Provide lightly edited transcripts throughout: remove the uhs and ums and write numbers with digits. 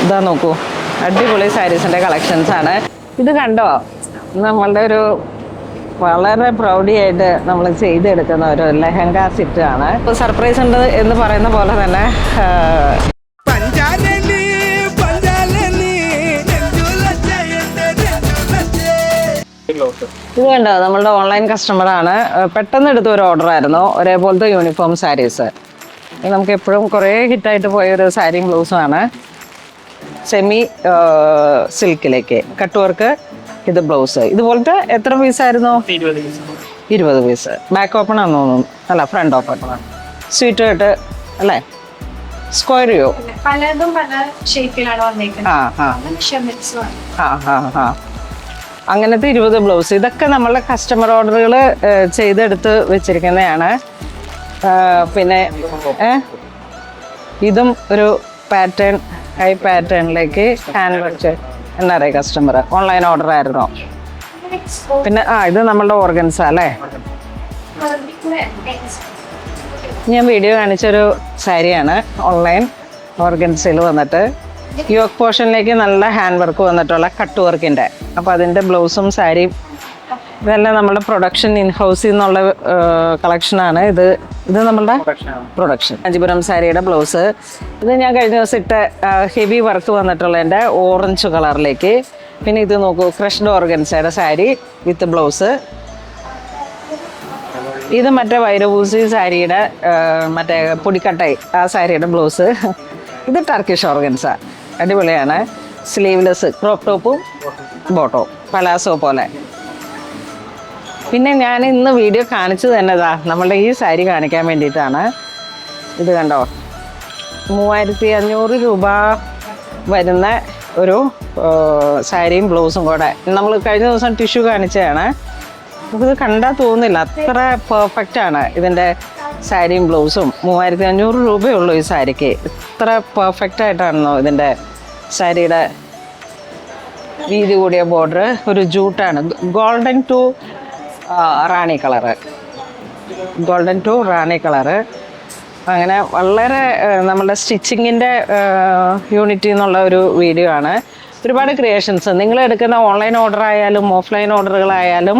ഇതാ നോക്കൂ, അടിപൊളി സാരീസിൻ്റെ കളക്ഷൻസാണ്. ഇത് കണ്ടോ, നമ്മളുടെ ഒരു വളരെ പ്രൗഡിയായിട്ട് നമ്മൾ ചെയ്തെടുക്കുന്ന ഒരു ലെഹങ്ക സെറ്റാണ്. ഇപ്പോൾ സർപ്രൈസ് ഉണ്ട് എന്ന് പറയുന്ന പോലെ തന്നെ ഇത് കണ്ടോ, നമ്മളുടെ ഓൺലൈൻ കസ്റ്റമറാണ്. പെട്ടെന്ന് എടുത്ത ഒരു ഓർഡർ ആയിരുന്നു, ഒരേപോലത്തെ യൂണിഫോം സാരീസ്. നമുക്ക് എപ്പോഴും കുറേ ഹിറ്റായിട്ട് പോയൊരു സാരിയും ബ്ലൗസുമാണ്. സെമി സിൽക്കിലേക്ക് കട്ട് വർക്ക്, ഇത് ബ്ലൗസ്. ഇതുപോലത്തെ എത്ര പീസായിരുന്നു? 20 പീസ്. ബാക്ക് ഓപ്പൺ ആണെന്ന് തോന്നുന്നു. അല്ല, ഫ്രണ്ട് ഓപ്പൺ. സ്വീറ്റ് ആയിട്ട് അല്ലേ? സ്ക്വയർ ചെയ്യോ? പലതും പല ഷേപ്പിലാണ് വന്നേക്കുന്നത്. അങ്ങനത്തെ 20 ബ്ലൗസ്. ഇതൊക്കെ നമ്മളുടെ കസ്റ്റമർ ഓർഡറുകൾ ചെയ്തെടുത്ത് വെച്ചിരിക്കുന്നതാണ്. പിന്നെ ഇതും ഒരു പാറ്റേൺ, ഹൈ പാറ്റേണിലേക്ക് ഹാൻഡ് വർക്ക് എന്നറിയ കസ്റ്റമർ. ഓൺലൈൻ ഓർഡർ ആയിരുന്നോ? പിന്നെ ഇത് നമ്മളുടെ ഓർഗൻസ അല്ലേ? ഞാൻ വീഡിയോ കാണിച്ചൊരു സാരിയാണ്, ഓൺലൈൻ ഓർഗൻസയിൽ വന്നിട്ട് യോക്ക് പോർഷനിലേക്ക് നല്ല ഹാൻഡ് വർക്ക് വന്നിട്ടുള്ള കട്ട് വർക്കിൻ്റെ. അപ്പോൾ അതിൻ്റെ ബ്ലൗസും സാരിയും ഇതെല്ലാം നമ്മുടെ പ്രൊഡക്ഷൻ ഇൻ ഹൗസിൽ നിന്നുള്ള കളക്ഷനാണ്. ഇത് നമ്മളുടെ പ്രൊഡക്ഷൻ. കാഞ്ചീപുരം സാരിയുടെ ബ്ലൗസ്. ഇത് ഞാൻ കഴിഞ്ഞ ദിവസം ഇട്ട ഹെവി വർക്ക് വന്നിട്ടുള്ള എൻ്റെ ഓറഞ്ച് കളറിലേക്ക്. പിന്നെ ഇത് നോക്കൂ, ക്രഷ്ഡ് ഓർഗൻസയുടെ സാരി വിത്ത് ബ്ലൗസ്. ഇത് മറ്റേ വൈരപൂസി സാരിയുടെ മറ്റേ പൊടിക്കട്ടായി ആ സാരിയുടെ ബ്ലൗസ്. ഇത് ടർക്കിഷ് ഓർഗൻസ, അടിപൊളിയാണ്. സ്ലീവ്ലെസ് ക്രോപ്പ് ടോപ്പും ബോട്ടോ പലാസോ പോലെ. പിന്നെ ഞാൻ ഇന്ന് വീഡിയോ കാണിച്ചു തന്നെതാ നമ്മളുടെ ഈ സാരി കാണിക്കാൻ വേണ്ടിയിട്ടാണ്. ഇത് കണ്ടോ, 3500 രൂപ വരുന്ന ഒരു സാരിയും ബ്ലൗസും കൂടെ. നമ്മൾ കഴിഞ്ഞ ദിവസം ടിഷ്യൂ കാണിച്ചതാണ്. നമുക്കിത് കണ്ടാൽ തോന്നില്ല, അത്ര പെർഫെക്റ്റ് ആണ് ഇതിൻ്റെ സാരിയും ബ്ലൗസും. 3500 രൂപയുള്ളൂ ഈ സാരിക്ക്. ഇത്ര പെർഫെക്റ്റ് ആയിട്ടാണെന്നോ ഇതിൻ്റെ സാരിയുടെ വീതി കൂടിയ ബോർഡർ. ഒരു ജൂട്ടാണ്, golden to rani colour, golden to rani colour. അങ്ങനെ വളരെ നമ്മളുടെ സ്റ്റിച്ചിങ്ങിൻ്റെ യൂണിറ്റി എന്നുള്ള ഒരു വീഡിയോ ആണ്. ഒരുപാട് ക്രിയേഷൻസ് നിങ്ങൾ എടുക്കുന്ന ഓൺലൈൻ ഓർഡർ ആയാലും ഓഫ്ലൈൻ ഓർഡറുകളായാലും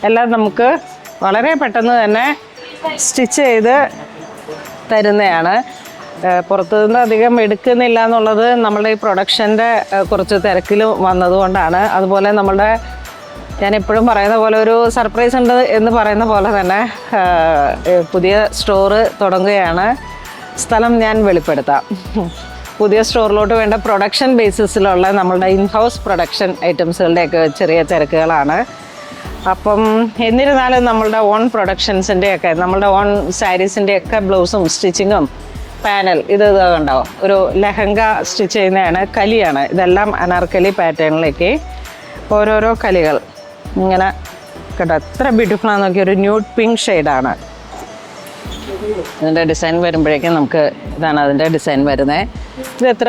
എല്ലാം നമുക്ക് വളരെ പെട്ടെന്ന് തന്നെ സ്റ്റിച്ച് ചെയ്ത് തരുന്നതാണ്. പുറത്തുനിന്ന് അധികം എടുക്കുന്നില്ല എന്നുള്ളത് നമ്മളുടെ ഈ പ്രൊഡക്ഷൻ്റെ കുറച്ച് തിരക്കിൽ വന്നതുകൊണ്ടാണ്. അതുപോലെ നമ്മളുടെ ഞാൻ എപ്പോഴും പറയുന്ന പോലെ ഒരു സർപ്രൈസ് ഉണ്ട് എന്ന് പറയുന്ന പോലെ തന്നെ പുതിയ സ്റ്റോറ് തുടങ്ങുകയാണ്. സ്ഥലം ഞാൻ വെളിപ്പെടുത്താം. പുതിയ സ്റ്റോറിലോട്ട് വേണ്ട പ്രൊഡക്ഷൻ ബേസിസിലുള്ള നമ്മളുടെ ഇൻഹൗസ് പ്രൊഡക്ഷൻ ഐറ്റംസുകളുടെയൊക്കെ ചെറിയ തിരക്കുകളാണ്. അപ്പം എന്നിരുന്നാലും നമ്മളുടെ ഓൺ പ്രൊഡക്ഷൻസിൻ്റെയൊക്കെ നമ്മളുടെ ഓൺ സാരീസിൻ്റെയൊക്കെ ബ്ലൗസും സ്റ്റിച്ചിങ്ങും പാനൽ ഇത് കണ്ടോ, ഒരു ലെഹങ്ക സ്റ്റിച്ച് ചെയ്യുന്നതാണ്. കലിയാണ് ഇതെല്ലാം, അനാർക്കലി പാറ്റേണിലേക്ക് ഓരോരോ കലികൾ ഇങ്ങനെ കേട്ടോ. എത്ര ബ്യൂട്ടിഫുൾ ആണെന്ന് നോക്കി. ഒരു ന്യൂഡ് പിങ്ക് ഷെയ്ഡാണ് ഇതിൻ്റെ ഡിസൈൻ വരുമ്പോഴേക്കും. നമുക്ക് ഇതാണ് അതിൻ്റെ ഡിസൈൻ വരുന്നത്. ഇത് എത്ര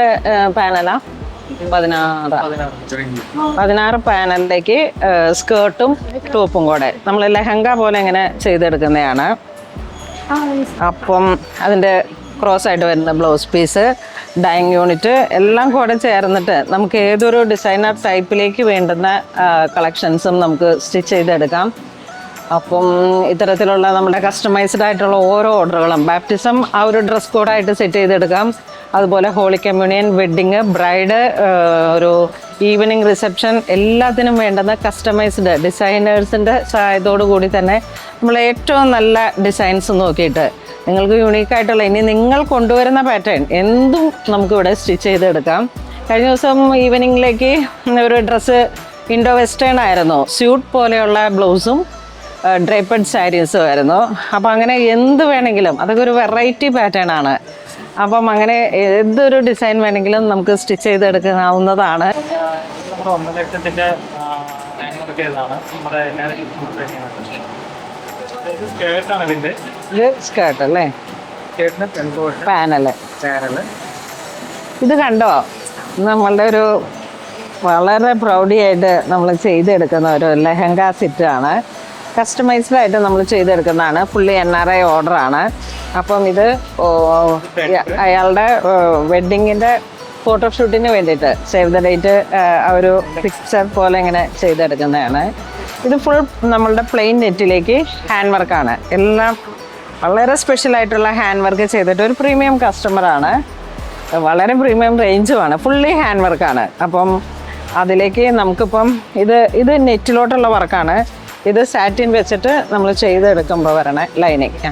പാനലാണ്? 16 പാനലിലേക്ക് സ്കേർട്ടും ടോപ്പും കൂടെ നമ്മൾ ലെഹങ്ക പോലെ ഇങ്ങനെ ചെയ്തെടുക്കുന്നതാണ്. അപ്പം അതിൻ്റെ ക്രോസ് ആയിട്ട് വരുന്ന ബ്ലൗസ് പീസ്, ഡൈയിങ് യൂണിറ്റ് എല്ലാം കൂടെ ചേർന്നിട്ട് നമുക്ക് ഏതൊരു ഡിസൈനർ ടൈപ്പിലേക്ക് വേണ്ടുന്ന കളക്ഷൻസും നമുക്ക് സ്റ്റിച്ച് ചെയ്തെടുക്കാം. അപ്പം ഇത്തരത്തിലുള്ള നമ്മുടെ കസ്റ്റമൈസ്ഡ് ആയിട്ടുള്ള ഓരോ ഓർഡറുകളും ബാപ്റ്റിസം ആ ഒരു ഡ്രസ് കോഡായിട്ട് സെറ്റ് ചെയ്തെടുക്കാം. അതുപോലെ ഹോളി കമ്മ്യൂണിയൻ, വെഡ്ഡിങ്, ബ്രൈഡ്, ഒരു ഈവനിങ് റിസപ്ഷൻ എല്ലാത്തിനും വേണ്ടുന്ന കസ്റ്റമൈസ്ഡ് ഡിസൈനേഴ്സിൻ്റെ സഹായത്തോടു കൂടി തന്നെ നമ്മൾ ഏറ്റവും നല്ല ഡിസൈൻസ് നോക്കിയിട്ട് നിങ്ങൾക്ക് യുണീക്കായിട്ടുള്ള ഇനി നിങ്ങൾ കൊണ്ടുവരുന്ന പാറ്റേൺ എന്തും നമുക്കിവിടെ സ്റ്റിച്ച് ചെയ്തെടുക്കാം. കഴിഞ്ഞ ദിവസം ഈവനിങ്ങിലേക്ക് ഒരു ഡ്രസ്സ് ഇൻഡോ വെസ്റ്റേൺ ആയിരുന്നു, സ്യൂട്ട് പോലെയുള്ള ബ്ലൗസും ഡ്രൈപ്പഡ് സാരീസും ആയിരുന്നു. അപ്പം അങ്ങനെ എന്ത് വേണമെങ്കിലും അതൊക്കെ ഒരു വെറൈറ്റി പാറ്റേൺ ആണ്. അപ്പം അങ്ങനെ ഏതൊരു ഡിസൈൻ വേണമെങ്കിലും നമുക്ക് സ്റ്റിച്ച് ചെയ്തെടുക്കാവുന്നതാണ്. ഇത് സ്കേർട്ട് അല്ലേ? പാനല്. ഇത് കണ്ടോ, നമ്മളുടെ ഒരു വളരെ പ്രൗഡിയായിട്ട് നമ്മൾ ചെയ്തെടുക്കുന്ന ഒരു ലെഹങ്ക സെറ്റാണ്. കസ്റ്റമൈസ്ഡ് ആയിട്ട് നമ്മൾ ചെയ്തെടുക്കുന്നതാണ്. Fully NRI ഓർഡറാണ്. അപ്പം ഇത് അയാളുടെ വെഡ്ഡിങ്ങിൻ്റെ ഫോട്ടോഷൂട്ടിന് വേണ്ടിയിട്ട് സേവ് ദ ഡേറ്റ് ആ ഒരു പിക്ചർ പോലെ ഇങ്ങനെ ചെയ്തെടുക്കുന്നതാണ്. ഇത് ഫുൾ നമ്മളുടെ പ്ലെയിൻ നെറ്റിലേക്ക് ഹാൻഡ് വർക്കാണ്. എല്ലാം വളരെ സ്പെഷ്യൽ ആയിട്ടുള്ള ഹാൻഡ് വർക്ക് ചെയ്തിട്ട് ഒരു പ്രീമിയം കസ്റ്റമറാണ്, വളരെ പ്രീമിയം റേഞ്ചുമാണ്, ഫുള്ളി ഹാൻഡ് വർക്കാണ്. അപ്പം അതിലേക്ക് നമുക്കിപ്പം ഇത് നെറ്റിലോട്ടുള്ള വർക്കാണ്. ഇത് സാറ്റിൻ വെച്ചിട്ട് നമ്മൾ ചെയ്തെടുക്കുമ്പോൾ വരണ ലൈനിങ്.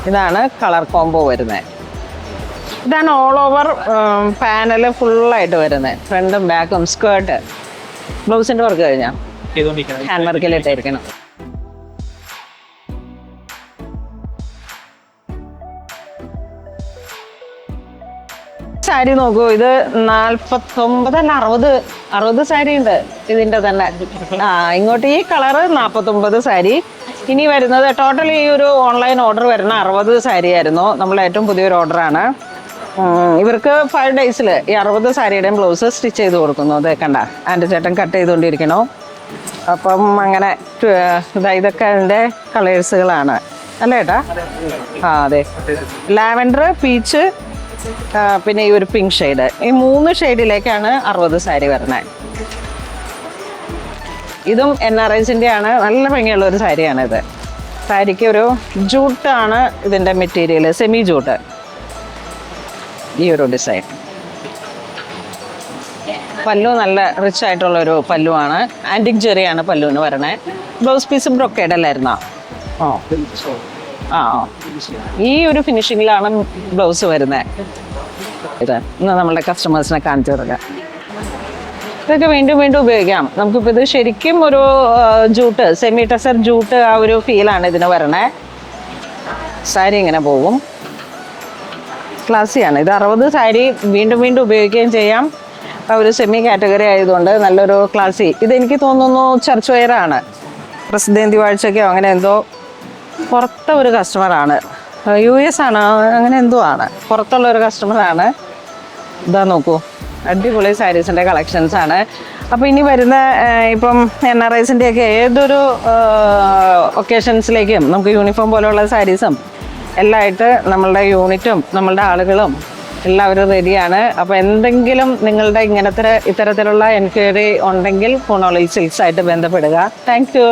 ഇതാണ് കളർ കോംബോ വരുന്നത്. ഇതാണ് ഓൾ ഓവർ പാനൽ ഫുള്ളായിട്ട് വരുന്നത്, ഫ്രണ്ടും ബാക്കും സ്കേർട്ട്. ബ്ലൗസിൻ്റെ വർക്ക് കഴിഞ്ഞാൽ ഹാൻഡ് വർക്കിലിട്ടായിരിക്കണം. സാരി നോക്കൂ, ഇത് 49 അല്ല 60 സാരി ഉണ്ട് ഇതിൻ്റെ തന്നെ. ഇങ്ങോട്ട് ഈ കളറ് 49 സാരി. ഇനി വരുന്നത് ടോട്ടൽ ഈ ഒരു ഓൺലൈൻ ഓർഡർ വരുന്ന 60 സാരി ആയിരുന്നു. നമ്മൾ ഏറ്റവും പുതിയൊരു ഓർഡറാണ്. ഇവർക്ക് 5 ഡേയ്സിൽ ഈ 60 സാരിയുടെയും ബ്ലൗസ് സ്റ്റിച്ച് ചെയ്ത് കൊടുക്കുന്നു. അത് കണ്ട ആൻ്റെ ചേട്ടൻ കട്ട് ചെയ്തുകൊണ്ടിരിക്കണോ. അപ്പം അങ്ങനെ ഇതൊക്കെ അതിൻ്റെ കളേഴ്സുകളാണ് അല്ലേ ഏട്ടാ? അതെ, ലാവൻഡർ, പീച്ച്, പിന്നെ ഈ ഒരു പിങ്ക് ഷെയ്ഡ്. ഈ 3 ഷെയ്ഡിലേക്കാണ് 60 സാരി വരുന്നത്. ഇതും NRIസിൻ്റെ ആണ്. നല്ല ഭംഗിയുള്ള ഒരു സാരിയാണ് ഇത്. സാരിക്ക് ഒരു ജൂട്ടാണ് ഇതിൻ്റെ മെറ്റീരിയൽ, സെമി ജൂട്ട്. ഈ ഒരു ഡിസൈൻ പല്ലു നല്ല റിച്ച് ആയിട്ടുള്ളൊരു പല്ലുവാണ്. ആൻറ്റിക് ജെറിയാണ് പല്ലുവിന് വരണേ. ബ്ലൗസ് പീസ് ബ്രൊക്കേഡ് അല്ലായിരുന്നോ? ഈ ഒരു ഫിനിഷിങ്ങിലാണ് ബ്ലൗസ് വരുന്നത്. ഇത് ഇന്ന് നമ്മളുടെ കസ്റ്റമേഴ്സിനെ കാണിച്ചു കൊടുക്കാം. ഇതൊക്കെ വീണ്ടും വീണ്ടും ഉപയോഗിക്കാം. നമുക്കിപ്പോൾ ഇത് ശരിക്കും ഒരു ജൂട്ട്, സെമി ടെസർ ജൂട്ട് ആ ഒരു ഫീലാണ് ഇതിന് വരണേ. സാരി ഇങ്ങനെ പോകും, ക്ലാസ്സിയാണ്. ഇത് 60 സാരി വീണ്ടും വീണ്ടും ഉപയോഗിക്കുകയും ചെയ്യാം. ഒരു സെമി കാറ്റഗറി ആയതുകൊണ്ട് നല്ലൊരു ക്ലാസ്സി. ഇതെനിക്ക് തോന്നുന്നു ചർച്ച് വെയറാണ്, പ്രസിദ്ധേന്തി വാഴ്ചയ്ക്കോ അങ്ങനെ എന്തോ. പുറത്തെ ഒരു കസ്റ്റമറാണ്, US ആണ്, അങ്ങനെ എന്തോ ആണ്, പുറത്തുള്ള ഒരു കസ്റ്റമറാണ്. ഇതാ നോക്കൂ, അടിപൊളി സാരീസിൻ്റെ കളക്ഷൻസാണ്. അപ്പോൾ ഇനി വരുന്ന ഇപ്പം NRIസിൻ്റെയൊക്കെ ഏതൊരു ഒക്കേഷൻസിലേക്കും നമുക്ക് യൂണിഫോം പോലെയുള്ള സാരീസും എല്ലാം ആയിട്ട് നമ്മളുടെ യൂണിറ്റും നമ്മളുടെ ആളുകളും എല്ലാവരും റെഡിയാണ്. അപ്പോൾ എന്തെങ്കിലും നിങ്ങളുടെ ഇത്തരത്തിലുള്ള എൻക്വയറി ഉണ്ടെങ്കിൽ ഫോണോളിൽ സിൽക്സായിട്ട് ബന്ധപ്പെടുക. Thank you.